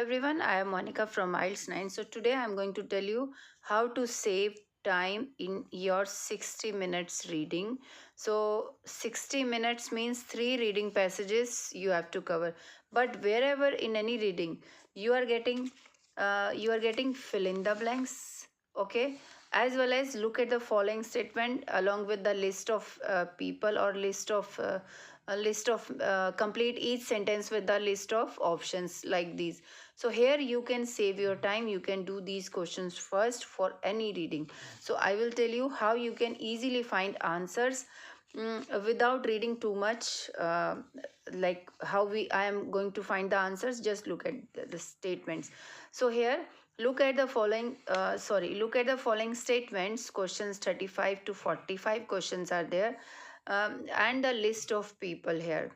everyone, I am Monica from IELTS 9. So today I am going to tell you how to save time in your 60 minutes reading. So 60 minutes means 3 reading passages you have to cover. But wherever in any reading you are getting fill in the blanks, okay? As well as look at the following statement along with the list of people or list of complete each sentence with the list of options like these. So here you can save your time. You can do these questions first for any reading. So I will tell you how you can easily find answers without reading too much, like how I am going to find the answers. Just look at the statements. So here look at the following look at the following statements. Questions 35 to 45 questions are there, and the list of people here,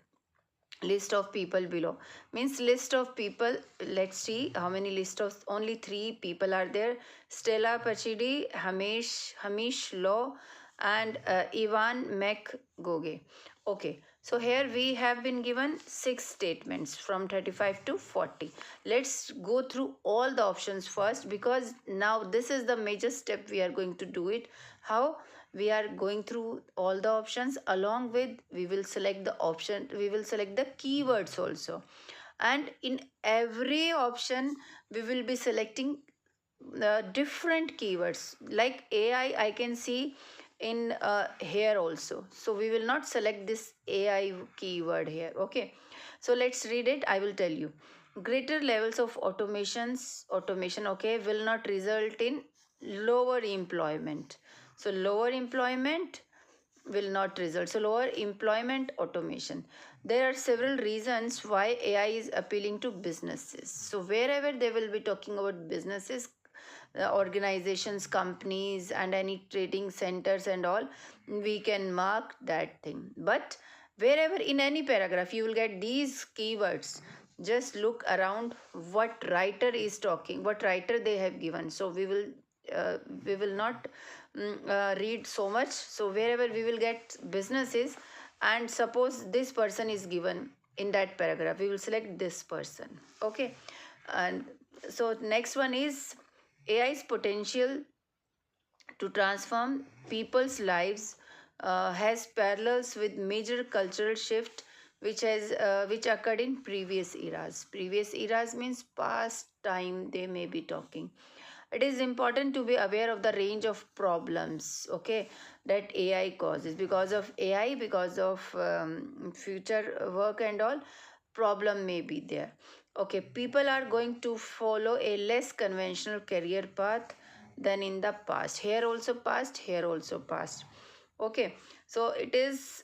list of people below means list of people. Let's see how many list of only 3 people are there: Stella Pachidi, Hamish Law, and Ivan McGoge. Okay, so here we have been given 6 statements from 35 to 40. Let's go through all the options first, because now this is the major step we are going to do it. How? We are going through all the options, along with we will select the option, we will select the keywords also, and in every option we will be selecting different keywords. Like AI I can see in here also, so we will not select this AI keyword here. Okay, so let's read it. I will tell you. Greater levels of automation, okay, will not result in lower employment. So lower employment will not result. So lower employment automation. There are several reasons why AI is appealing to businesses. So wherever they will be talking about businesses, organizations, companies, and any trading centers and all, we can mark that thing. But wherever in any paragraph you will get these keywords, just look around what writer is talking, what writer they have given. So we will not read so much. So wherever we will get businesses, and suppose this person is given in that paragraph, we will select this person. Okay, and so next one is AI's potential to transform people's lives has parallels with major cultural shift which occurred in previous eras. Previous eras means past time they may be talking. It is important to be aware of the range of problems, okay, that AI causes. Because of AI, because of future work and all, problem may be there. Okay, people are going to follow a less conventional career path than in the past. Here also past, here also past. Okay, so it is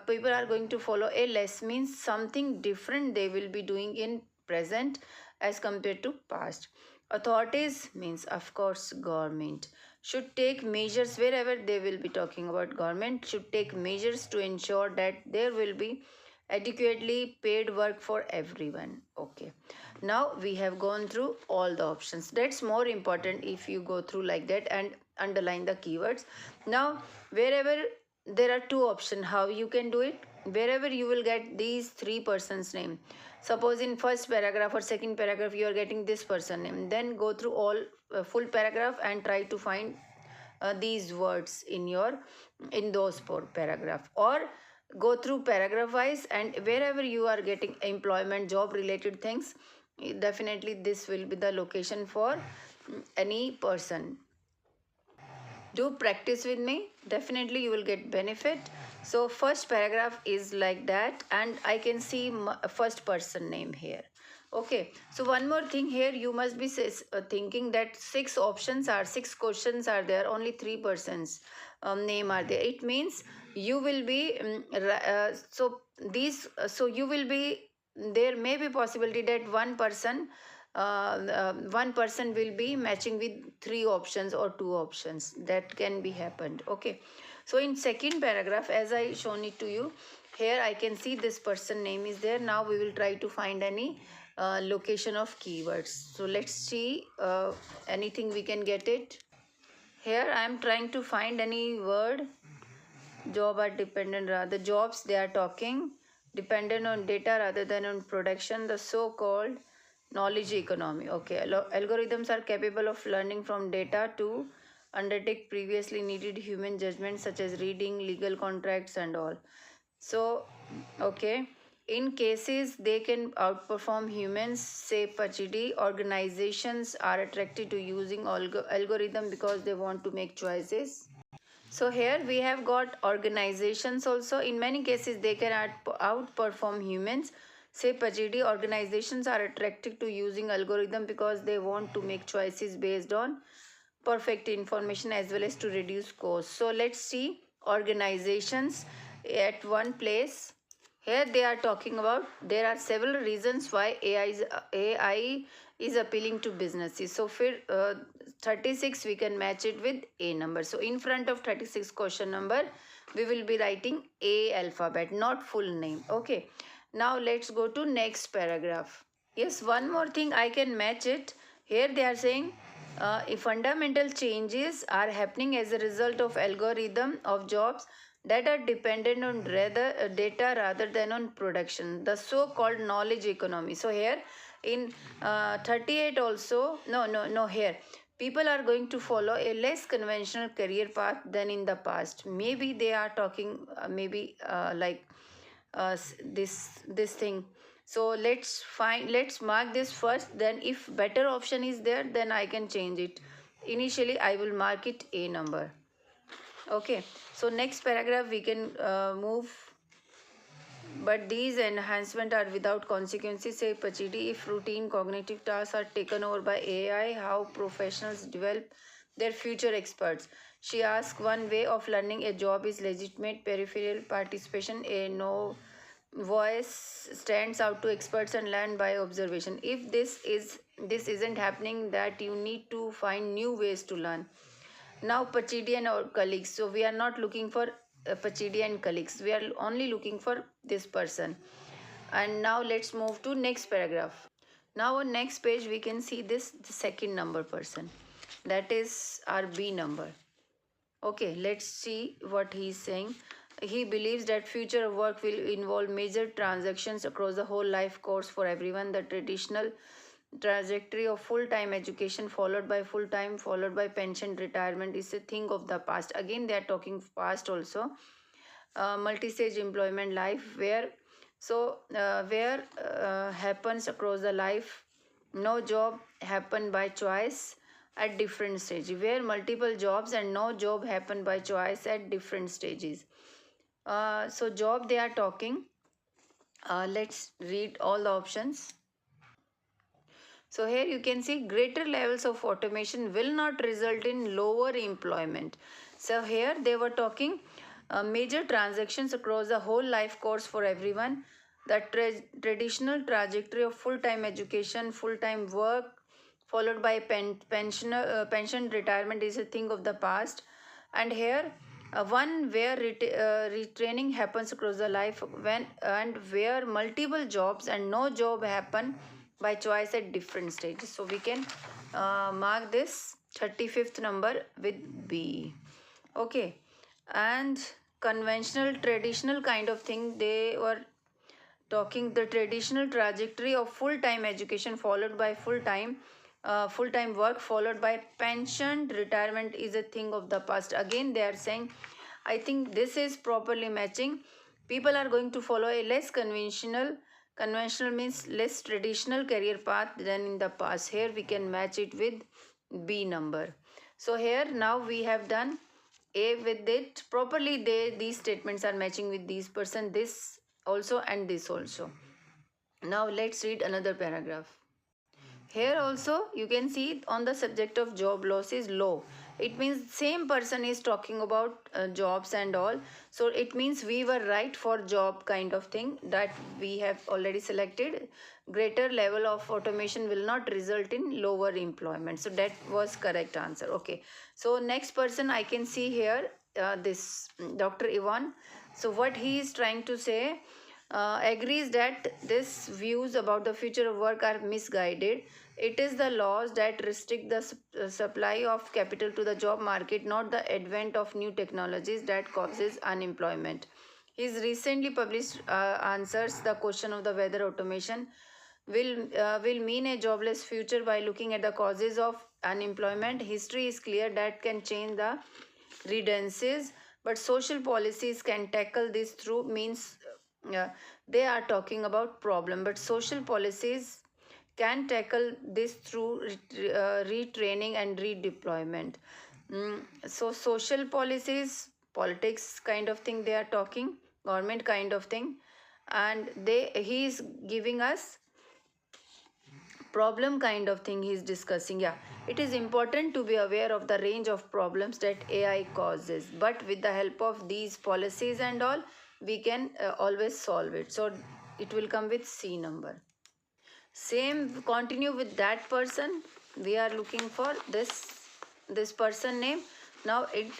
people are going to follow a less means something different they will be doing in present as compared to past. Authorities means of course government should take measures. Wherever they will be talking about, government should take measures to ensure that there will be adequately paid work for everyone. Okay, now we have gone through all the options. That's more important if you go through like that and underline the keywords. Now wherever there are 2 options, how you can do it. Wherever you will get these 3 persons name, suppose in first paragraph or second paragraph you are getting this person name, then go through all full paragraph and try to find these words in those 4 paragraph, or go through paragraph wise, and wherever you are getting employment job related things, definitely this will be the location for any person. Do practice with me, definitely you will get benefit. So first paragraph is like that, and I can see first person name here. Okay, so one more thing here, you must be thinking that 6 options are 6 questions are there, only 3 persons name are there. It means you will be so you will be, there may be possibility that one person will be matching with 3 options or 2 options. That can be happened. Okay, so in second paragraph, as I shown it to you, here I can see this person name is there. Now we will try to find any location of keywords. So let's see anything we can get it. Here I am trying to find any word. Job are dependent, rather jobs they are talking, dependent on data rather than on production, the so called Knowledge economy. Okay. Algorithms are capable of learning from data to undertake previously needed human judgment, such as reading, legal contracts, and all. So, okay. In cases they can outperform humans, say PhD, organizations are attracted to using algorithm because they want to make choices. So here we have got organizations also. In many cases, they can outperform humans. Say PhD organizations are attracted to using algorithm because they want to make choices based on perfect information as well as to reduce costs. So let's see organizations at one place. Here they are talking about there are several reasons why AI is appealing to businesses. So for 36 we can match it with A number. So in front of 36 question number we will be writing A alphabet, not full name. Okay. Now let's go to next paragraph. Yes, one more thing I can match it. Here they are saying if fundamental changes are happening as a result of algorithm of jobs that are dependent on data rather than on production, the so-called knowledge economy. So here in 38 also, no, here people are going to follow a less conventional career path than in the past. Maybe they are talking like this thing. So let's mark this first, then if better option is there then I can change it. Initially I will mark it A number. Okay, so next paragraph we can move. But these enhancements are without consequences, say Pachidi. If routine cognitive tasks are taken over by AI, how professionals develop their future experts? She asks, one way of learning a job is legitimate peripheral participation. A no voice stands out to experts and learn by observation. If this isn't happening, that you need to find new ways to learn. Now Pachidi and our colleagues. So we are not looking for Pachidi and colleagues. We are only looking for this person. And now let's move to next paragraph. Now on next page we can see this the second number person. That is our B number. Okay, let's see what he's saying. He believes that future work will involve major transactions across the whole life course for everyone. The traditional trajectory of full-time education followed by pension retirement is a thing of the past. Again, they are talking past also. Multi-stage employment life where happens across the life. No job happen by choice at different stages, where multiple jobs and no job happen by choice at different stages. So job they are talking. Let's read all the options. So here you can see greater levels of automation will not result in lower employment. So here they were talking major transactions across the whole life course for everyone. The traditional trajectory of full-time education, full-time work, followed by pension retirement is a thing of the past. And here one where retraining happens across the life when and where multiple jobs and no job happen by choice at different stages. So we can mark this 35th number with B. Okay, and conventional traditional kind of thing they were talking the traditional trajectory of full-time education followed by full-time work followed by pension retirement is a thing of the past. Again they are saying I think this is properly matching. People are going to follow a less conventional means less traditional career path than in the past. Here we can match it with B number. So here now we have done A with it properly. These statements are matching with these person, this also and this also. Now let's read another paragraph. Here also you can see on the subject of job loss is low. It means same person is talking about jobs and all. So it means we were right for job kind of thing that we have already selected. Greater level of automation will not result in lower employment. So that was correct answer. Okay. So next person I can see here this Dr. Ivan. So what he is trying to say agrees that these views about the future of work are misguided. It is the laws that restrict the supply of capital to the job market, not the advent of new technologies that causes unemployment. His recently published answers the question of the whether automation will mean a jobless future by looking at the causes of unemployment. History is clear that can change the redundancies, but social policies can tackle this through means they are talking about problem, but social policies can tackle this through retraining and redeployment. So social policies, politics kind of thing they are talking, government kind of thing, and he is giving us problem kind of thing he's discussing. Yeah, it is important to be aware of the range of problems that AI causes, but with the help of these policies and all, we can always solve it. So it will come with C number. Same, continue with that person. We are looking for this person name. Now it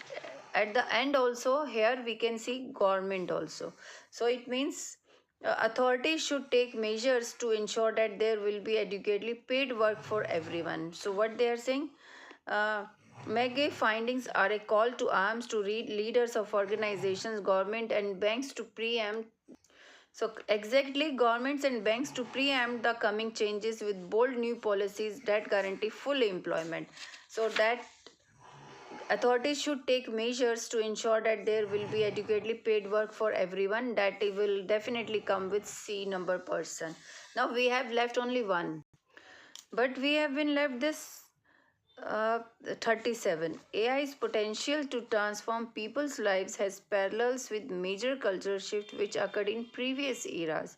at the end also, here we can see government also. So it means authorities should take measures to ensure that there will be adequately paid work for everyone. So what they are saying, mega findings are a call to arms to read leaders of organizations, government and banks to preempt. So exactly, governments and banks to preempt the coming changes with bold new policies that guarantee full employment. So that authorities should take measures to ensure that there will be adequately paid work for everyone. That it will definitely come with C number person. Now we have left only one, but we have been left this 37. AI's potential to transform people's lives has parallels with major cultural shift which occurred in previous eras.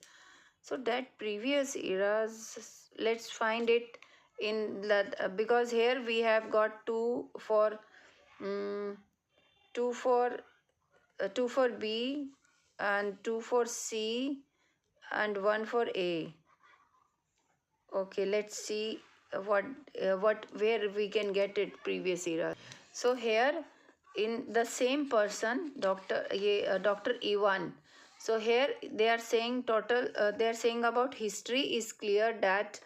So that previous eras, let's find it in that because here we have got um, two for B and two for C and one for A. Okay, let's see what where we can get it previous era. So here in the same person, Dr. Ivan. So here they are saying total. They are saying about history is clear that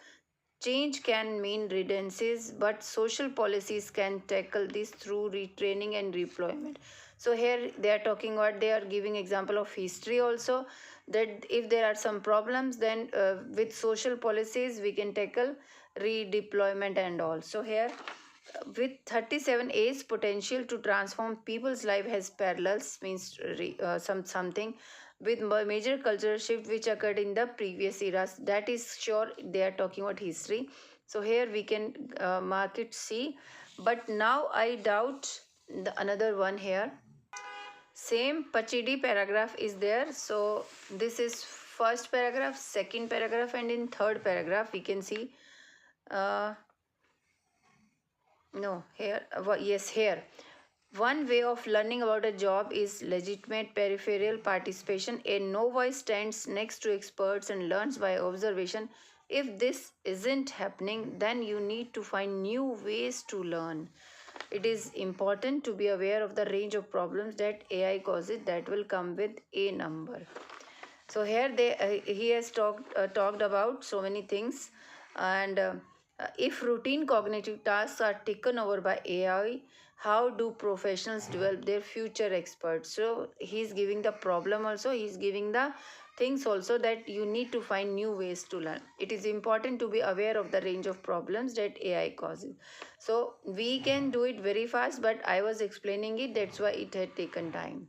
change can mean redundancies, but social policies can tackle this through retraining and redeployment. So here they are talking about, they are giving example of history also, that if there are some problems, then with social policies we can tackle redeployment and all. So here with 37 A's potential to transform people's life has parallels means something with major cultural shift which occurred in the previous eras. That is sure they are talking about history. So here we can mark it C. But now I doubt another one here. Same Pachidi paragraph is there. So this is first paragraph, second paragraph, and in third paragraph we can see uh, no, here, yes, here. One way of learning about a job is legitimate peripheral participation. A novice stands next to experts and learns by observation. If this isn't happening, then you need to find new ways to learn. It is important to be aware of the range of problems that AI causes that will come with a number. So here he has talked about so many things, and if routine cognitive tasks are taken over by AI, how do professionals develop their future experts? So he's giving the problem also, he's giving the things also, that you need to find new ways to learn. It is important to be aware of the range of problems that AI causes. So we can do it very fast, but I was explaining it, that's why it had taken time.